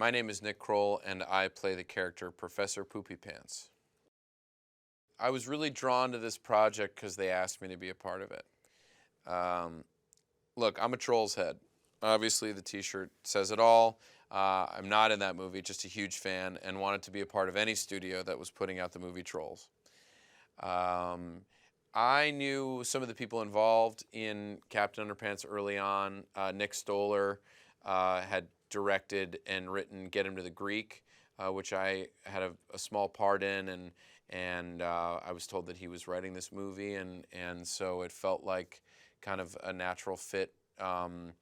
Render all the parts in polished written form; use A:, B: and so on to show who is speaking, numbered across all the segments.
A: My name is Nick Kroll, and I play the character Professor Poopy Pants. I was really drawn to this project because they asked me to be a part of it. Um, Look, I'm a troll's head. Obviously, the T-shirt says it all. I'm not in that movie, just a huge fan, and wanted to be a part of any studio that was putting out the movie Trolls. Um, I knew some of the people involved in Captain Underpants early on. Nick Stoller had directed and written Get Him to the Greek, which I had a small part in, and I was told that he was writing this movie, and so it felt like kind of a natural fit. And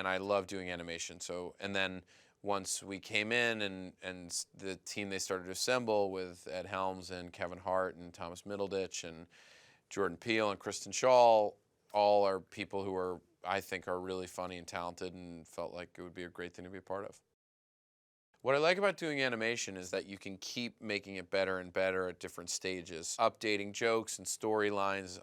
A: I love doing animation. So and then once we came in and the team they started to assemble with Ed Helms and Kevin Hart and Thomas Middleditch and Jordan Peele and Kristen Shaw, all are people who are I think are really funny and talented and felt like it would be a great thing to be a part of. What I like about doing animation is that you can keep making it better and better at different stages, updating jokes and storylines.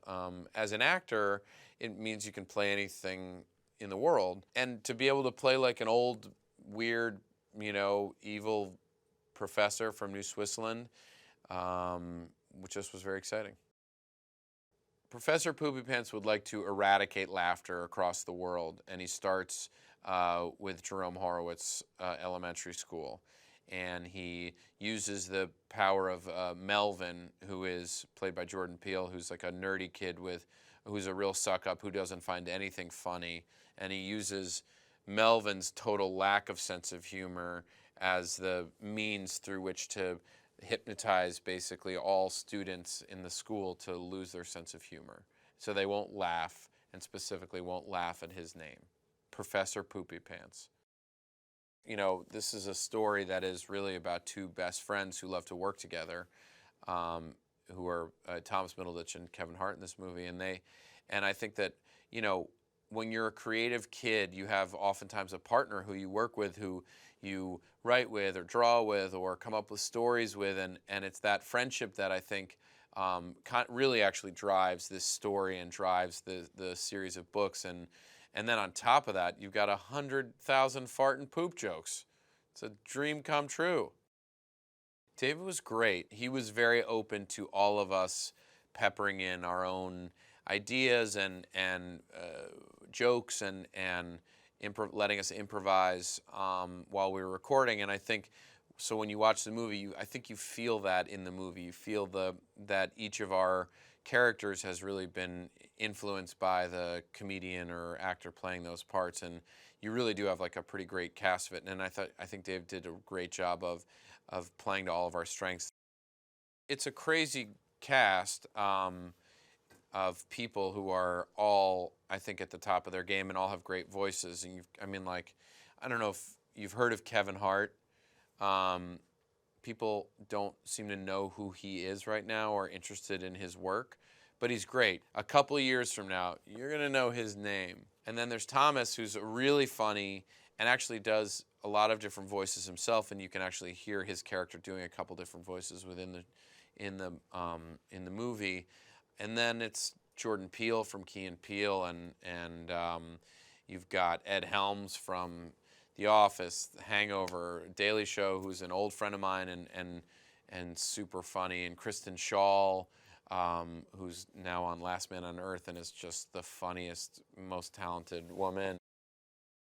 A: As an actor, it means you can play anything in the world. And to be able to play like an old, weird, evil professor from New Switzerland, which just was very exciting. Professor Poopy Pants would like to eradicate laughter across the world, and he starts with Jerome Horowitz Elementary School. And he uses the power of Melvin, who is played by Jordan Peele, who's like a nerdy kid who's a real suck-up who doesn't find anything funny. And he uses Melvin's total lack of sense of humor as the means through which to hypnotize basically all students in the school to lose their sense of humor. So they won't laugh, and specifically won't laugh at his name, Professor Poopy Pants. This is a story that is really about two best friends who love to work together, who are Thomas Middleditch and Kevin Hart in this movie. And I think that, when you're a creative kid, you have oftentimes a partner who you work with, who you write with or draw with or come up with stories with, and it's that friendship that I think really actually drives this story and drives the series of books. And then on top of that, you've got 100,000 fart and poop jokes. It's a dream come true. David was great. He was very open to all of us peppering in our own ideas and jokes and letting us improvise while we were recording. And I think so when you watch the movie, I think you feel that in the movie. You feel that each of our characters has really been influenced by the comedian or actor playing those parts, and you really do have like a pretty great cast of it. And I think Dave did a great job of playing to all of our strengths. It's a crazy cast of people who are all, I think, at the top of their game and all have great voices. And I don't know if you've heard of Kevin Hart. People don't seem to know who he is right now or interested in his work, but he's great. A couple of years from now, you're going to know his name. And then there's Thomas, who's really funny and actually does a lot of different voices himself, and you can actually hear his character doing a couple different voices in the movie. And then it's Jordan Peele from Key and Peele, and you've got Ed Helms from The Office, The Hangover, Daily Show, who's an old friend of mine and super funny, and Kristen Shaw, who's now on Last Man on Earth and is just the funniest, most talented woman.